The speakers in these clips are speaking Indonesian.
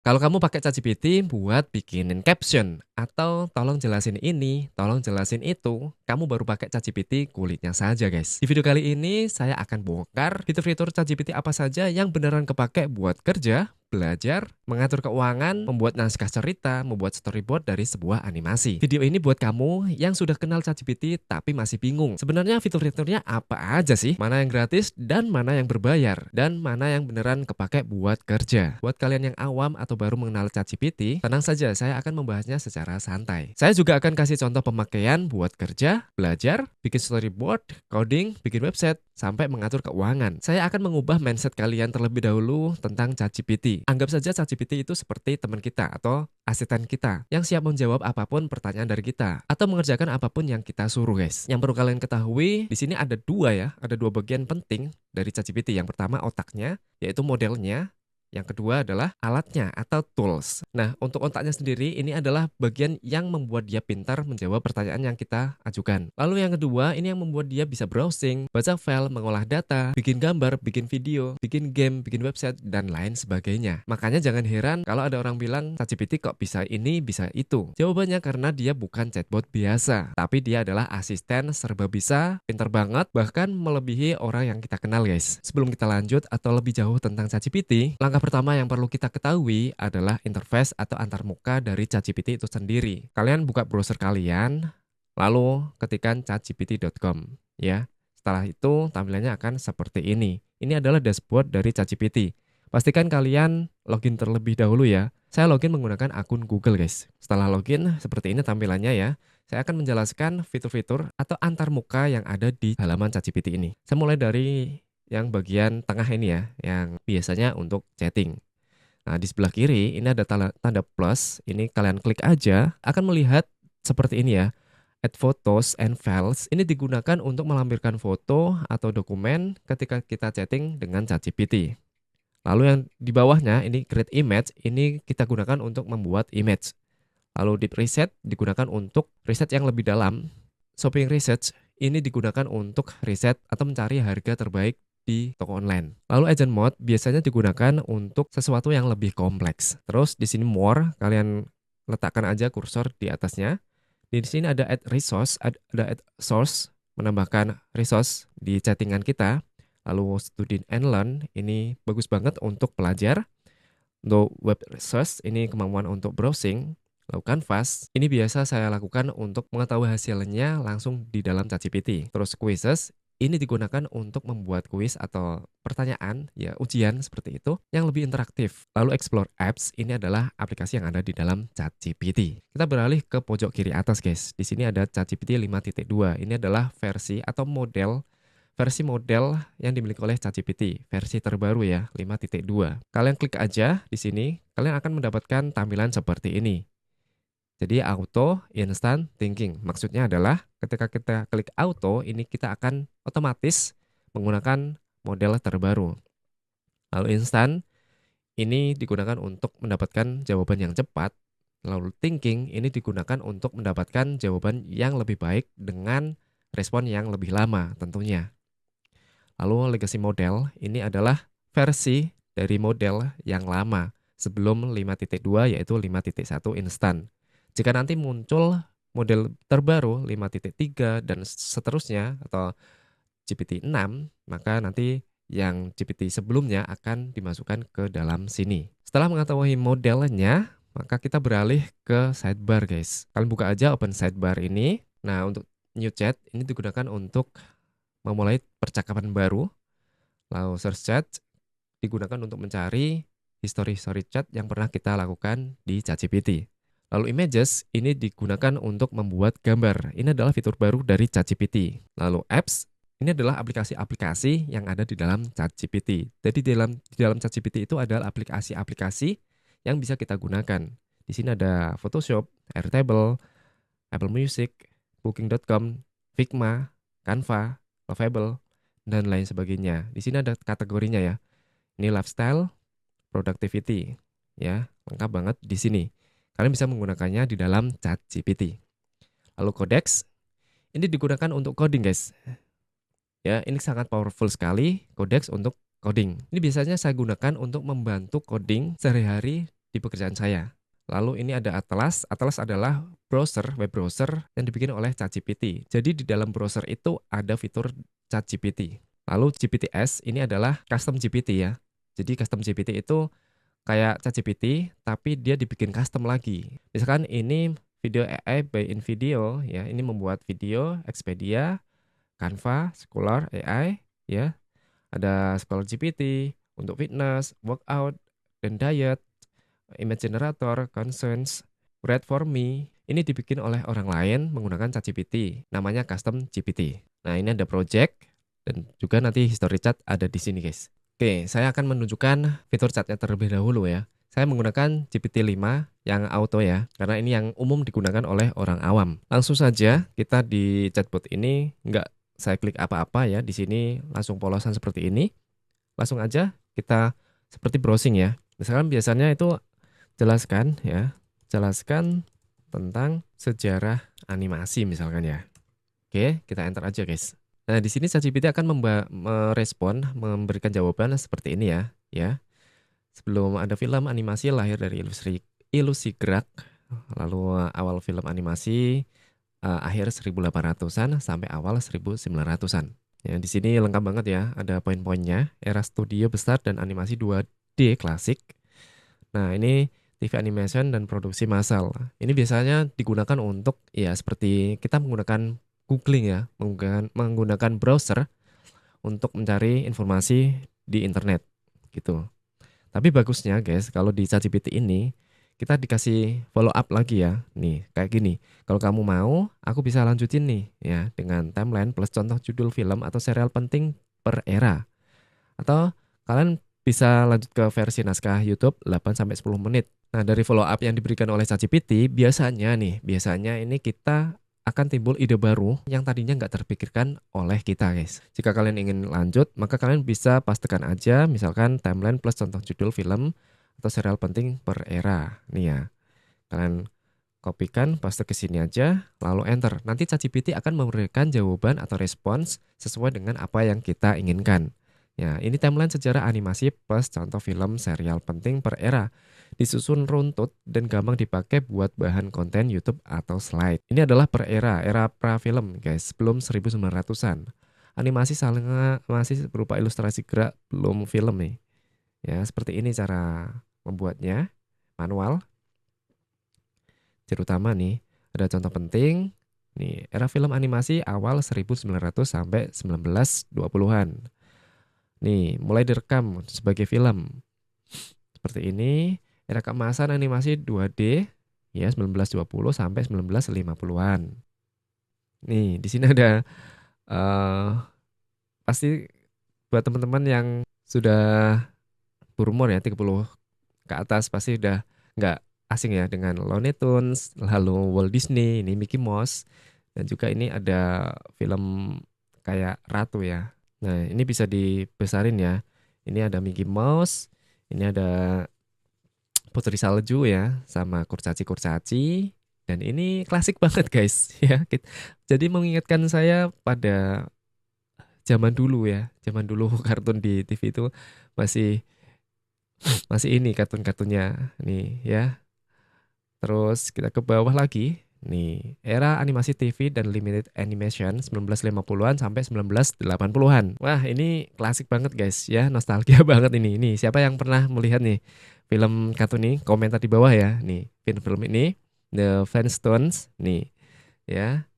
Kalau kamu pakai ChatGPT buat bikinin caption atau tolong jelasin ini, tolong jelasin itu, kamu baru pakai ChatGPT kulitnya saja, guys. Di video kali ini saya akan bongkar fitur-fitur ChatGPT apa saja yang beneran kepake buat kerja, belajar, mengatur keuangan, membuat naskah cerita, membuat storyboard dari sebuah animasi. Video ini buat kamu yang sudah kenal ChatGPT tapi masih bingung. Sebenarnya fitur-fiturnya apa aja sih? Mana yang gratis dan mana yang berbayar? Dan mana yang beneran kepake buat kerja? Buat kalian yang awam atau baru mengenal ChatGPT, tenang saja, saya akan membahasnya secara santai. Saya juga akan kasih contoh pemakaian buat kerja, belajar, bikin storyboard, coding, bikin website, sampai mengatur keuangan. Saya akan mengubah mindset kalian terlebih dahulu tentang ChatGPT. Anggap saja ChatGPT itu seperti teman kita atau asisten kita yang siap menjawab apapun pertanyaan dari kita atau mengerjakan apapun yang kita suruh, guys. Yang perlu kalian ketahui, di sini ada dua bagian penting dari ChatGPT. Yang pertama otaknya, yaitu modelnya. Yang kedua adalah alatnya atau tools. Nah, untuk otaknya sendiri ini adalah bagian yang membuat dia pintar menjawab pertanyaan yang kita ajukan. Lalu yang kedua, ini yang membuat dia bisa browsing, baca file, mengolah data, bikin gambar, bikin video, bikin game, bikin website, dan lain sebagainya. Makanya jangan heran kalau ada orang bilang ChatGPT kok bisa ini, bisa itu. Jawabannya karena dia bukan chatbot biasa, tapi dia adalah asisten serba bisa, pintar banget, bahkan melebihi orang yang kita kenal, guys. Sebelum kita lanjut atau lebih jauh tentang ChatGPT, langkah pertama yang perlu kita ketahui adalah interface atau antarmuka dari ChatGPT itu sendiri. Kalian buka browser kalian, lalu ketikkan chatgpt.com ya. Setelah itu tampilannya akan seperti ini. Ini adalah dashboard dari ChatGPT. Pastikan kalian login terlebih dahulu ya. Saya login menggunakan akun Google, guys. Setelah login, seperti ini tampilannya ya. Saya akan menjelaskan fitur-fitur atau antarmuka yang ada di halaman ChatGPT ini. Saya mulai dari yang bagian tengah ini ya, yang biasanya untuk chatting. Nah, di sebelah kiri ini ada tanda plus, ini kalian klik aja, akan melihat seperti ini ya. Add photos and files, ini digunakan untuk melampirkan foto atau dokumen ketika kita chatting dengan ChatGPT. Lalu yang di bawahnya, ini create image, ini kita gunakan untuk membuat image. Lalu deep research digunakan untuk riset yang lebih dalam. Shopping research ini digunakan untuk riset atau mencari harga terbaik di toko online. Lalu agent mode biasanya digunakan untuk sesuatu yang lebih kompleks. Terus di sini more, kalian letakkan aja kursor di atasnya. Di sini ada add resource, ada add source, menambahkan resource di chattingan kita. Lalu student and learn, ini bagus banget untuk pelajar. Untuk web resource, ini kemampuan untuk browsing. Lalu Canvas, ini biasa saya lakukan untuk mengetahui hasilnya langsung di dalam ChatGPT. Terus quizzes, ini digunakan untuk membuat kuis atau pertanyaan, ya ujian seperti itu, yang lebih interaktif. Lalu Explore Apps, ini adalah aplikasi yang ada di dalam ChatGPT. Kita beralih ke pojok kiri atas, guys. Di sini ada ChatGPT 5.2. Ini adalah versi atau versi model yang dimiliki oleh ChatGPT, versi terbaru ya, 5.2. Kalian klik aja di sini, kalian akan mendapatkan tampilan seperti ini. Jadi auto instant thinking. Maksudnya adalah ketika kita klik auto, ini kita akan otomatis menggunakan model terbaru. Lalu instant, ini digunakan untuk mendapatkan jawaban yang cepat. Lalu thinking, ini digunakan untuk mendapatkan jawaban yang lebih baik dengan respon yang lebih lama tentunya. Lalu legacy model, ini adalah versi dari model yang lama sebelum 5.2 yaitu 5.1 instan. Jika nanti muncul model terbaru 5.3 dan seterusnya atau GPT-6, maka nanti yang GPT sebelumnya akan dimasukkan ke dalam sini. Setelah mengetahui modelnya, maka kita beralih ke sidebar, guys. Kalian buka aja open sidebar ini. Nah, untuk new chat ini digunakan untuk memulai percakapan baru. Lalu search chat digunakan untuk mencari history chat yang pernah kita lakukan di ChatGPT. Lalu images ini digunakan untuk membuat gambar. Ini adalah fitur baru dari ChatGPT. Lalu apps ini adalah aplikasi-aplikasi yang ada di dalam ChatGPT. Jadi di dalam ChatGPT itu adalah aplikasi-aplikasi yang bisa kita gunakan. Di sini ada Photoshop, Airtable, Apple Music, Booking.com, Figma, Canva, Lovable, dan lain sebagainya. Di sini ada kategorinya ya. Ini lifestyle, productivity, ya lengkap banget di sini. Kalian bisa menggunakannya di dalam ChatGPT. Lalu Codex, ini digunakan untuk coding, guys. Ya, ini sangat powerful sekali Codex untuk coding. Ini biasanya saya gunakan untuk membantu coding sehari-hari di pekerjaan saya. Lalu ini ada Atlas. Atlas adalah browser, web browser yang dibikin oleh ChatGPT. Jadi di dalam browser itu ada fitur ChatGPT. Lalu GPTs ini adalah custom GPT ya. Jadi custom GPT itu kayak ChatGPT tapi dia dibikin custom lagi. Misalkan ini video AI by InVideo ya. Ini membuat video Expedia, Canva, Scholar AI ya. Ada Scholar GPT untuk fitness, workout, dan diet, image generator, concerns, Write for Me. Ini dibikin oleh orang lain menggunakan ChatGPT, namanya custom GPT. Nah, ini ada project dan juga nanti history chat ada di sini, guys. Oke, saya akan menunjukkan fitur chatnya terlebih dahulu ya. Saya menggunakan GPT-5 yang auto ya, karena ini yang umum digunakan oleh orang awam. Langsung saja kita di chatbot ini nggak saya klik apa-apa ya. Di sini langsung polosan seperti ini. Langsung aja kita seperti browsing ya. Misalkan biasanya itu jelaskan ya, jelaskan tentang sejarah animasi misalkan ya. Oke, kita enter aja guys. Nah, di sini ChatGPT akan merespon, memberikan jawaban seperti ini ya. Sebelum ada film animasi lahir dari ilusi gerak, lalu awal film animasi akhir 1800-an sampai awal 1900-an. Ya, di sini lengkap banget ya, ada poin-poinnya, era studio besar dan animasi 2D klasik. Nah, ini TV animation dan produksi massal. Ini biasanya digunakan untuk ya seperti kita menggunakan googling ya, menggunakan browser untuk mencari informasi di internet gitu. Tapi bagusnya guys, kalau di ChatGPT ini kita dikasih follow up lagi ya. Nih, kayak gini. Kalau kamu mau, aku bisa lanjutin nih ya dengan timeline plus contoh judul film atau serial penting per era. Atau kalian bisa lanjut ke versi naskah YouTube 8-10 menit. Nah, dari follow up yang diberikan oleh ChatGPT, biasanya ini kita akan timbul ide baru yang tadinya nggak terpikirkan oleh kita, guys. Jika kalian ingin lanjut, maka kalian bisa pastekan aja, misalkan timeline plus contoh judul film atau serial penting per era. Nih ya, kalian kopikan, paste ke sini aja, lalu enter. Nanti ChatGPT akan memberikan jawaban atau respons sesuai dengan apa yang kita inginkan. Ya, ini timeline sejarah animasi plus contoh film serial penting per era. Disusun runtut dan gampang dipakai buat bahan konten YouTube atau slide. Ini adalah per era pra-film guys, sebelum 1900-an. Animasi masih berupa ilustrasi gerak, belum film nih. Ya, seperti ini cara membuatnya, manual. Ciri utama nih, ada contoh penting. Nih, era film animasi awal 1900 sampai 1920-an. Nih, mulai direkam sebagai film. Seperti ini, era keemasan animasi 2D ya 1920 sampai 1950-an. Nih, di sini ada pasti buat teman-teman yang sudah berumur ya 30 ke atas pasti udah nggak asing ya dengan Looney Tunes, lalu Walt Disney, ini Mickey Mouse, dan juga ini ada film kayak Ratu ya. Nah, ini bisa dibesarin ya. Ini ada Mickey Mouse, ini ada Putri Salju ya, sama kurcaci-kurcaci. Dan ini klasik banget guys ya. Jadi mengingatkan saya pada zaman dulu ya. Zaman dulu kartun di TV itu masih masih ini kartun-kartunnya nih ya. Terus kita ke bawah lagi. Nih, era animasi TV dan limited animation 1950-an sampai 1980-an. Wah, ini klasik banget guys ya, nostalgia banget ini. Nih, siapa yang pernah melihat nih film kartun ini? Komentar di bawah ya. Nih, film ini The Flintstones nih ya.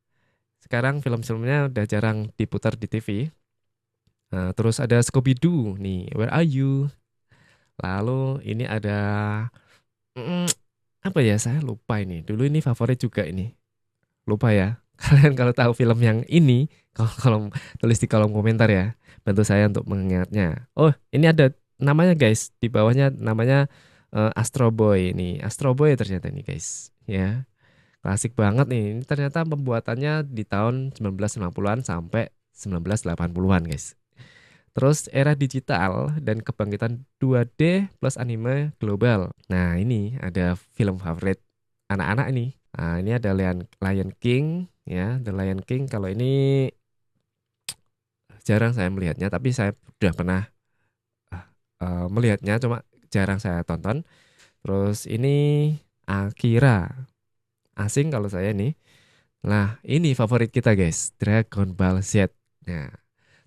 Sekarang film-filmnya udah jarang diputar di TV. Nah, terus ada Scooby-Doo nih, Where Are You? Lalu ini ada apa ya, saya lupa ini. Dulu ini favorit juga ini. Lupa ya. Kalian kalau tahu film yang ini, kalau tulis di kolom komentar ya. Bantu saya untuk mengingatnya. Oh, ini ada namanya guys. Di bawahnya namanya Astro Boy ini. Astro Boy ternyata ini guys. Ya. Klasik banget nih. Ini ternyata pembuatannya di tahun 1990-an sampai 1980-an guys. Terus era digital dan kebangkitan 2D plus anime global. Nah, ini ada film favorit anak-anak ini. Nah, ini ada Lion King ya, The Lion King. Kalau ini jarang saya melihatnya, tapi saya sudah pernah melihatnya, cuma jarang saya tonton. Terus ini Akira. Asing kalau saya nih. Nah, ini favorit kita guys, Dragon Ball Z. Nah,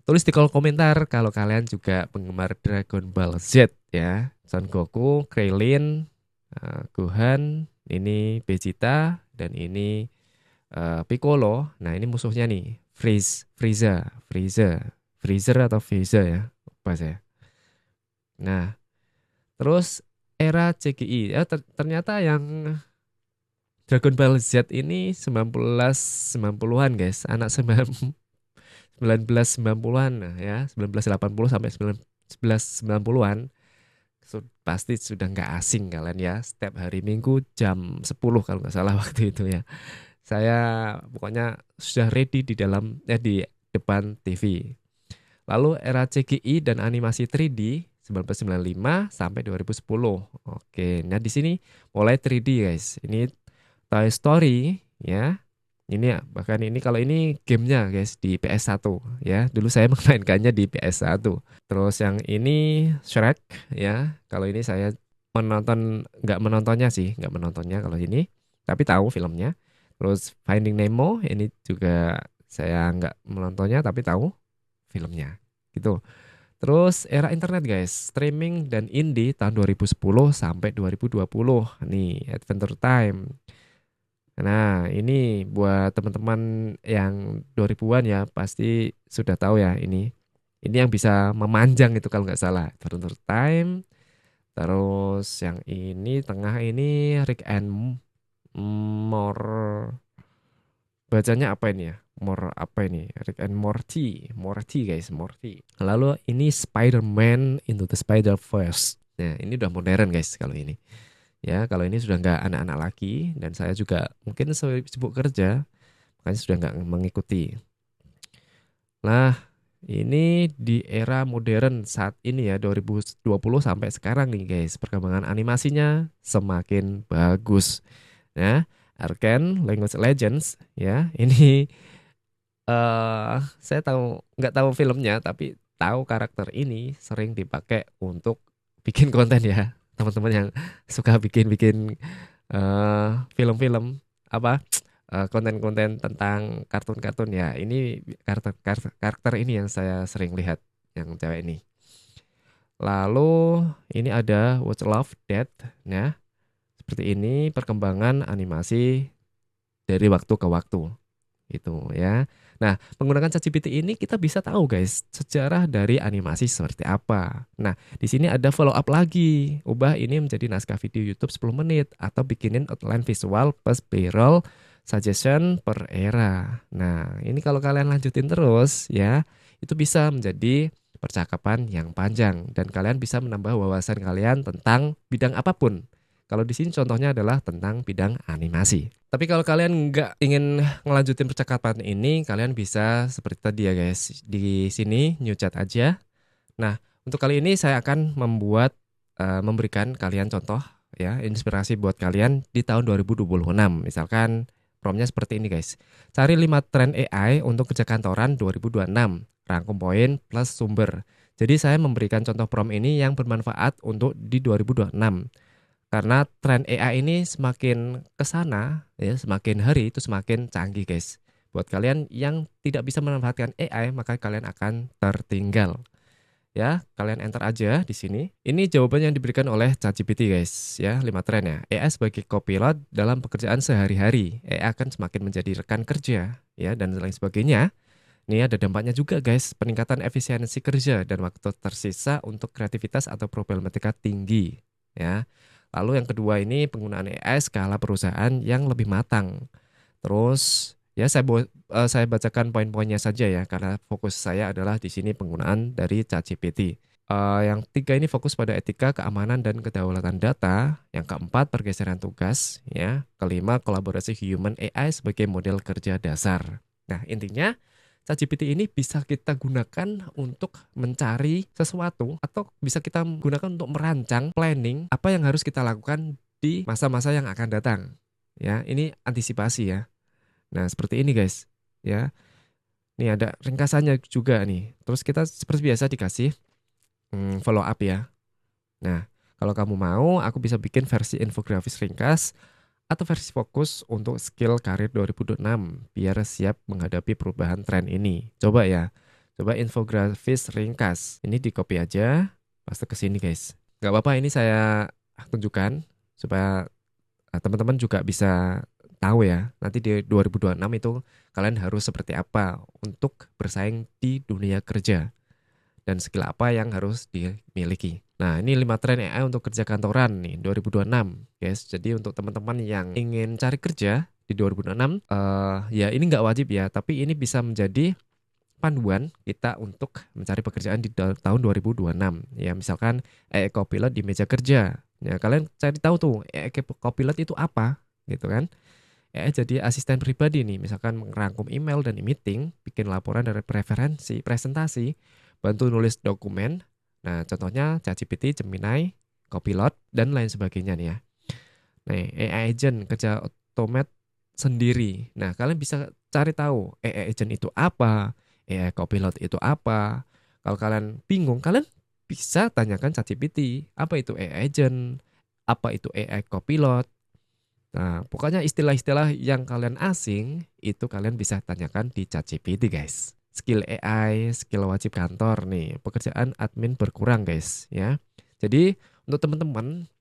tulis di kolom komentar kalau kalian juga penggemar Dragon Ball Z ya. Son Goku, Krillin, Gohan, ini Vegeta, dan ini Piccolo. Nah, ini musuhnya nih, Freezer atau Frieza ya, apa saya. Nah, terus era CGI. Ternyata yang Dragon Ball Z ini 1990-an guys, anak 1990-an ya, 1980 sampai 1990-an. Pasti sudah nggak asing kalian ya, setiap hari Minggu jam 10 kalau nggak salah waktu itu ya. Saya pokoknya sudah ready di dalam di depan TV. Lalu era CGI dan animasi 3D 1995 sampai 2010. Oke, nah di sini mulai 3D guys. Ini Toy Story ya. Ini ya, bahkan ini kalau ini gamenya guys di PS1 ya. Dulu saya memainkannya di PS1. Terus yang ini Shrek ya. Kalau ini saya nggak menontonnya sih, nggak menontonnya kalau ini, tapi tahu filmnya. Terus Finding Nemo ini juga saya nggak menontonnya tapi tahu filmnya gitu. Terus era internet guys, streaming dan indie tahun 2010 sampai 2020. Nih, Adventure Time. Nah, ini buat teman-teman yang 2000-an ya, pasti sudah tahu ya ini. Ini yang bisa memanjang itu kalau nggak salah. Adventure Time. Terus yang ini tengah ini Rick and More. Bacanya apa ini ya? More apa ini? Rick and Morty. Morty guys, Morty. Lalu ini Spider-Man Into the Spider-Verse. Nah, ini udah modern guys kalau ini. Ya, kalau ini sudah nggak anak-anak lagi dan saya juga mungkin sibuk kerja, makanya sudah nggak mengikuti. Nah, ini di era modern saat ini ya 2020 sampai sekarang nih guys, perkembangan animasinya semakin bagus. Nah, Arcane Language Legends ya, ini saya nggak tahu filmnya tapi tahu karakter ini sering dipakai untuk bikin konten ya. Teman-teman yang suka bikin-bikin film-film apa konten-konten tentang kartun-kartun ya. Ini karakter ini yang saya sering lihat yang cewek ini. Lalu ini ada Watch Love Death ya. Seperti ini perkembangan animasi dari waktu ke waktu gitu ya. Nah, menggunakan ChatGPT ini kita bisa tahu guys sejarah dari animasi seperti apa. Nah, di sini ada follow up lagi. Ubah ini menjadi naskah video YouTube 10 menit atau bikinin outline visual plus B-roll suggestion per era. Nah, ini kalau kalian lanjutin terus ya, itu bisa menjadi percakapan yang panjang dan kalian bisa menambah wawasan kalian tentang bidang apapun. Kalau di sini contohnya adalah tentang bidang animasi. Tapi kalau kalian nggak ingin ngelanjutin percakapan ini, kalian bisa seperti tadi ya guys. Di sini new chat aja. Nah, untuk kali ini saya akan memberikan kalian contoh ya, inspirasi buat kalian di tahun 2026. Misalkan promptnya seperti ini guys. Cari 5 tren AI untuk kerja kantoran 2026. Rangkum poin plus sumber. Jadi saya memberikan contoh prompt ini yang bermanfaat untuk di 2026. Karena tren AI ini semakin ke sana, ya, semakin hari itu semakin canggih, guys. Buat kalian yang tidak bisa memanfaatkan AI, maka kalian akan tertinggal. Ya, kalian enter aja di sini. Ini jawaban yang diberikan oleh ChatGPT, guys. Ya, 5 tren ya. AI sebagai copilot dalam pekerjaan sehari-hari. AI akan semakin menjadi rekan kerja, ya, dan lain sebagainya. Ini ada dampaknya juga, guys. Peningkatan efisiensi kerja dan waktu tersisa untuk kreativitas atau problematika tinggi, ya. Lalu yang kedua ini penggunaan AI skala perusahaan yang lebih matang. Terus ya saya bacakan poin-poinnya saja ya karena fokus saya adalah di sini penggunaan dari ChatGPT. Yang tiga ini fokus pada etika, keamanan dan kedaulatan data. Yang keempat pergeseran tugas ya. Kelima kolaborasi human AI sebagai model kerja dasar. Nah, intinya ChatGPT ini bisa kita gunakan untuk mencari sesuatu atau bisa kita gunakan untuk merancang planning apa yang harus kita lakukan di masa-masa yang akan datang. Ya, ini antisipasi ya. Nah, seperti ini guys. Ya. Nih ada ringkasannya juga nih. Terus kita seperti biasa dikasih follow up ya. Nah, Kalau kamu mau, aku bisa bikin versi infografis ringkas atau versi fokus untuk skill karir 2026 biar siap menghadapi perubahan tren ini. Coba ya, coba infografis ringkas. Ini di copy aja, paste ke sini guys. Gak apa-apa, ini saya tunjukkan supaya teman-teman juga bisa tahu ya. Nanti di 2026 itu kalian harus seperti apa untuk bersaing di dunia kerja dan skill apa yang harus dimiliki. Nah, ini 5 tren AI untuk kerja kantoran nih 2026, guys. Jadi untuk teman-teman yang ingin cari kerja di 2026, ya ini nggak wajib ya, tapi ini bisa menjadi panduan kita untuk mencari pekerjaan di tahun 2026. Ya, misalkan AI Copilot di meja kerja. Ya, kalian cari tahu tuh AI Copilot itu apa, gitu kan? AI jadi asisten pribadi nih, misalkan merangkum email dan meeting, bikin laporan dari preferensi, presentasi, bantu nulis dokumen. Nah, contohnya ChatGPT, Gemini, Copilot, dan lain sebagainya nih ya. Nah, AI agent kerja otomat sendiri. Nah, kalian bisa cari tahu AI agent itu apa, AI Copilot itu apa. Kalau kalian bingung, kalian bisa tanyakan ChatGPT, apa itu AI agent, apa itu AI Copilot. Nah, pokoknya istilah-istilah yang kalian asing, itu kalian bisa tanyakan di ChatGPT, guys. Skill AI, skill wajib kantor nih, pekerjaan admin berkurang, guys, ya. Jadi, untuk teman-teman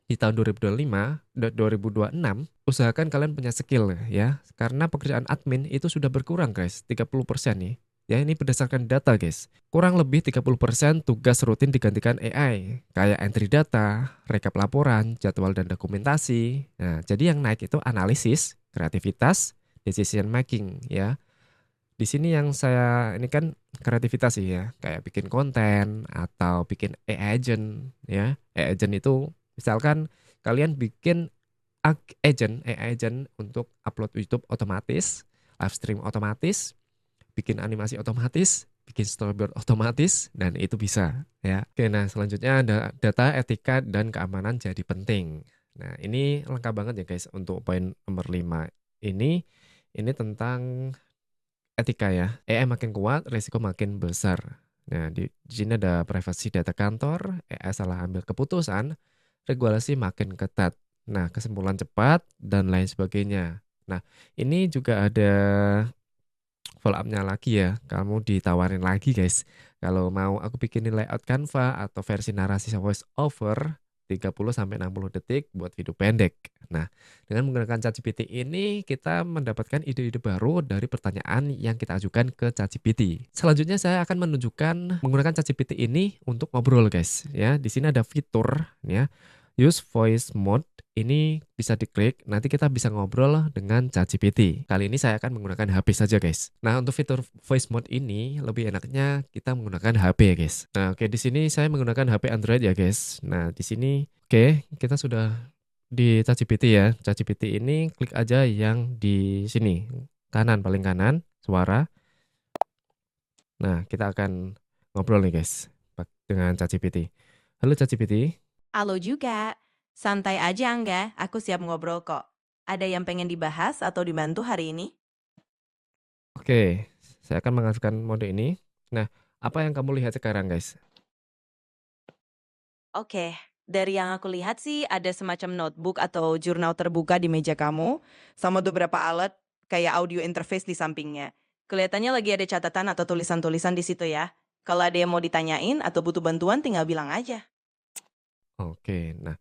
di tahun 2025, 2026, usahakan kalian punya skill ya. Karena pekerjaan admin itu sudah berkurang, guys, 30% nih. Ya, ini berdasarkan data, guys. Kurang lebih 30% tugas rutin digantikan AI, kayak entry data, rekap laporan, jadwal dan dokumentasi. Nah, jadi yang naik itu analisis, kreativitas, decision making ya. Di sini yang saya ini kan kreativitas sih ya, kayak bikin konten atau bikin AI agent ya. AI agent itu misalkan kalian bikin AI agent untuk upload YouTube otomatis, live stream otomatis, bikin animasi otomatis, bikin storyboard otomatis, dan itu bisa ya. Oke, nah selanjutnya ada data, etika, dan keamanan jadi penting. Nah, ini lengkap banget ya guys untuk poin nomor 5 ini. Ini tentang etika ya. AI makin kuat, risiko makin besar. Nah, di sini ada privasi data kantor, AI salah ambil keputusan, regulasi makin ketat. Nah, kesimpulan cepat, dan lain sebagainya. Nah, ini juga ada follow up-nya lagi ya. Kamu ditawarin lagi guys. Kalau mau aku bikinin layout Canva atau versi narasi voice over 30-60 detik buat video pendek. Nah, dengan menggunakan ChatGPT ini kita mendapatkan ide-ide baru dari pertanyaan yang kita ajukan ke ChatGPT. Selanjutnya saya akan menunjukkan menggunakan ChatGPT ini untuk ngobrol guys. Ya, di sini ada fitur ya. Use voice mode ini bisa diklik, nanti kita bisa ngobrol dengan ChatGPT. Kali ini saya akan menggunakan HP saja guys. Nah, untuk fitur voice mode ini lebih enaknya kita menggunakan HP ya guys. Nah, oke, di sini saya menggunakan HP Android ya guys. Nah, di sini oke, kita sudah di ChatGPT ya. ChatGPT ini klik aja yang di sini, kanan, paling kanan, suara. Nah, kita akan ngobrol nih guys dengan ChatGPT. Halo ChatGPT. Halo juga. Santai aja Angga, aku siap ngobrol kok. Ada yang pengen dibahas atau dibantu hari ini? Oke, saya akan mengaktifkan mode ini. Nah, apa yang kamu lihat sekarang, guys? Oke, dari yang aku lihat sih ada semacam notebook atau jurnal terbuka di meja kamu, sama beberapa alat kayak audio interface di sampingnya. Kelihatannya lagi ada catatan atau tulisan-tulisan di situ ya. Kalau ada yang mau ditanyain atau butuh bantuan tinggal bilang aja. Oke, nah,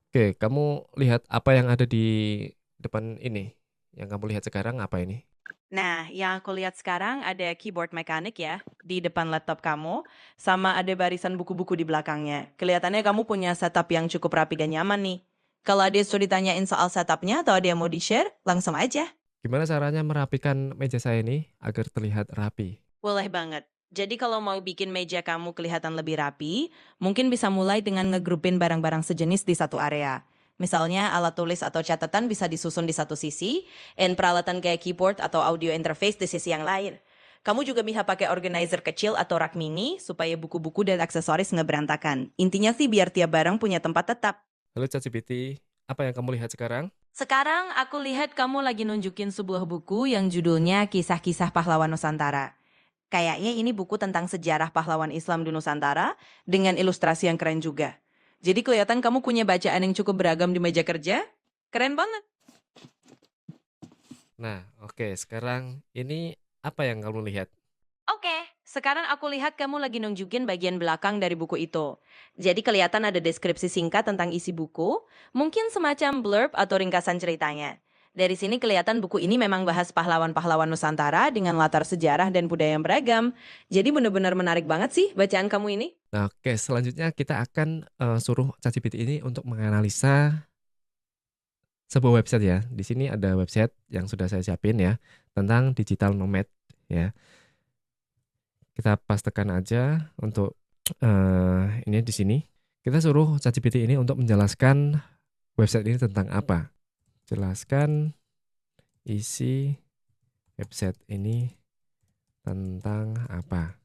oke, kamu lihat apa yang ada di depan ini? Yang kamu lihat sekarang apa ini? Nah, yang aku lihat sekarang ada keyboard mekanik ya, di depan laptop kamu, sama ada barisan buku-buku di belakangnya. Kelihatannya kamu punya setup yang cukup rapi dan nyaman nih. Kalau ada yang sudah ditanyain soal setupnya atau ada yang mau di-share, langsung aja. Gimana caranya merapikan meja saya ini agar terlihat rapi? Boleh banget. Jadi kalau mau bikin meja kamu kelihatan lebih rapi, mungkin bisa mulai dengan ngegrupin barang-barang sejenis di satu area. Misalnya alat tulis atau catatan bisa disusun di satu sisi, dan peralatan kayak keyboard atau audio interface di sisi yang lain. Kamu juga bisa pakai organizer kecil atau rak mini supaya buku-buku dan aksesoris nggak berantakan. Intinya sih biar tiap barang punya tempat tetap. Halo ChatGPT, apa yang kamu lihat sekarang? Sekarang aku lihat kamu lagi nunjukin sebuah buku yang judulnya Kisah-Kisah Pahlawan Nusantara. Kayaknya ini buku tentang sejarah pahlawan Islam di Nusantara dengan ilustrasi yang keren juga. Jadi kelihatan kamu punya bacaan yang cukup beragam di meja kerja. Keren banget. Nah, oke, sekarang ini apa yang kamu lihat? Oke, sekarang aku lihat kamu lagi nunjukin bagian belakang dari buku itu. Jadi kelihatan ada deskripsi singkat tentang isi buku, mungkin semacam blurb atau ringkasan ceritanya. Dari sini kelihatan buku ini memang bahas pahlawan-pahlawan Nusantara dengan latar sejarah dan budaya yang beragam. Jadi benar-benar menarik banget sih bacaan kamu ini. Nah, oke, selanjutnya kita akan suruh ChatGPT ini untuk menganalisa sebuah website ya. Di sini ada website yang sudah saya siapin ya tentang digital nomad ya. Kita pastekan aja untuk ini di sini. Kita suruh ChatGPT ini untuk menjelaskan website ini tentang apa. Jelaskan isi website ini tentang apa.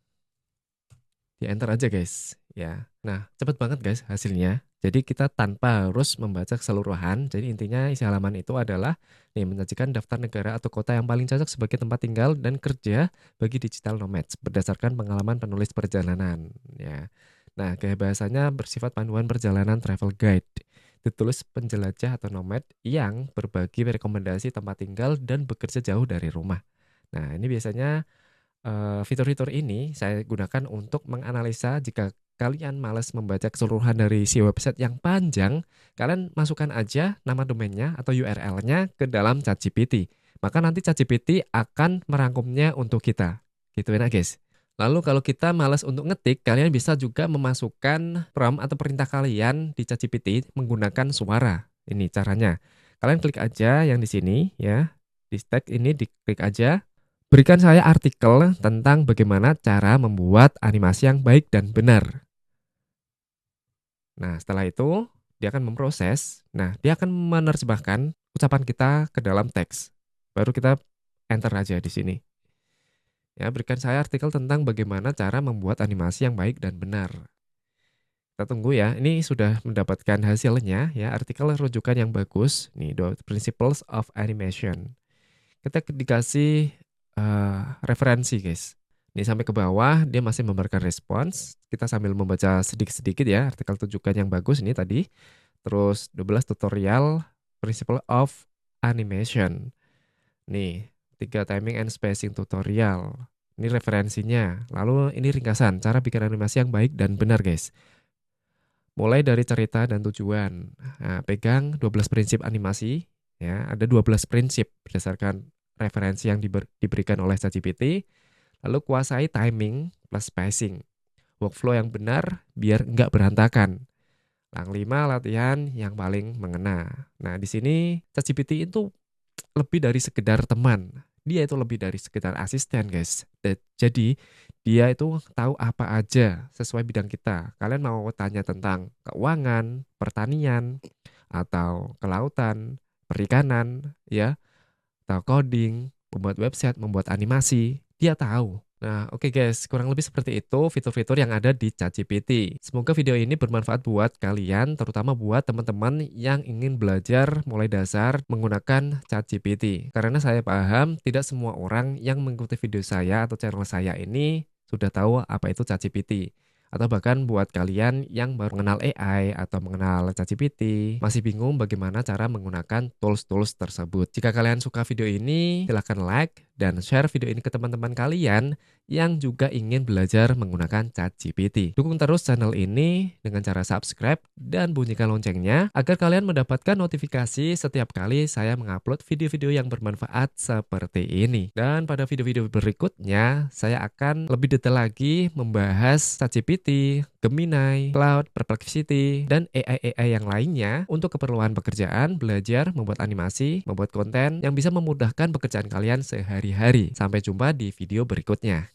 Di enter aja guys ya. Nah, cepet banget guys hasilnya. Jadi kita tanpa harus membaca keseluruhan. Jadi intinya isi halaman itu adalah nih menyajikan daftar negara atau kota yang paling cocok sebagai tempat tinggal dan kerja bagi digital nomads berdasarkan pengalaman penulis perjalanan ya. Nah, gaya bahasanya bersifat panduan perjalanan travel guide. Ditulis penjelajah atau nomad yang berbagi rekomendasi tempat tinggal dan bekerja jauh dari rumah. Nah, ini biasanya fitur-fitur ini saya gunakan untuk menganalisa jika kalian malas membaca keseluruhan dari si website yang panjang, kalian masukkan aja nama domainnya atau URL-nya ke dalam ChatGPT. Maka nanti ChatGPT akan merangkumnya untuk kita. Gitu enak guys. Lalu kalau kita malas untuk ngetik, kalian bisa juga memasukkan prompt atau perintah kalian di ChatGPT menggunakan suara. Ini caranya. Kalian klik aja yang di sini ya. Di tag ini diklik aja. Berikan saya artikel tentang bagaimana cara membuat animasi yang baik dan benar. Nah, setelah itu dia akan memproses. Nah, dia akan menerjemahkan ucapan kita ke dalam teks. Baru kita enter aja di sini. Ya, berikan saya artikel tentang bagaimana cara membuat animasi yang baik dan benar. Kita tunggu ya. Ini sudah mendapatkan hasilnya ya, artikel rujukan yang bagus. Nih, The Principles of Animation. Kita dikasih referensi guys. Ini sampai ke bawah dia masih memberikan respons. Kita sambil membaca sedikit-sedikit ya artikel tujukan yang bagus ini tadi. Terus 12 tutorial Principle of Animation. Nih, 3 timing and spacing tutorial. Ini referensinya. Lalu ini ringkasan cara bikin animasi yang baik dan benar guys. Mulai dari cerita dan tujuan. Nah, pegang 12 prinsip animasi ya, ada 12 prinsip berdasarkan referensi yang diberikan oleh ChatGPT, lalu kuasai timing plus spacing, workflow yang benar biar nggak berantakan. Yang 5 latihan yang paling mengena. Nah di sini ChatGPT itu lebih dari sekedar teman, dia itu lebih dari sekedar asisten guys. Jadi dia itu tahu apa aja sesuai bidang kita. Kalian mau tanya tentang keuangan, pertanian, atau kelautan, perikanan, ya atau coding, membuat website, membuat animasi, dia tahu. Nah, oke guys, kurang lebih seperti itu fitur-fitur yang ada di ChatGPT. Semoga video ini bermanfaat buat kalian, terutama buat teman-teman yang ingin belajar mulai dasar menggunakan ChatGPT. Karena saya paham tidak semua orang yang mengikuti video saya atau channel saya ini sudah tahu apa itu ChatGPT. Atau bahkan buat kalian yang baru mengenal AI atau mengenal ChatGPT, masih bingung bagaimana cara menggunakan tools-tools tersebut. Jika kalian suka video ini, silahkan like dan share video ini ke teman-teman kalian yang juga ingin belajar menggunakan ChatGPT. Dukung terus channel ini dengan cara subscribe dan bunyikan loncengnya agar kalian mendapatkan notifikasi setiap kali saya mengupload video-video yang bermanfaat seperti ini. Dan pada video-video berikutnya, saya akan lebih detail lagi membahas ChatGPT, Gemini, Cloud, Perplexity, dan AI-AI yang lainnya untuk keperluan pekerjaan, belajar, membuat animasi, membuat konten yang bisa memudahkan pekerjaan kalian sehari-hari. Sampai jumpa di video berikutnya.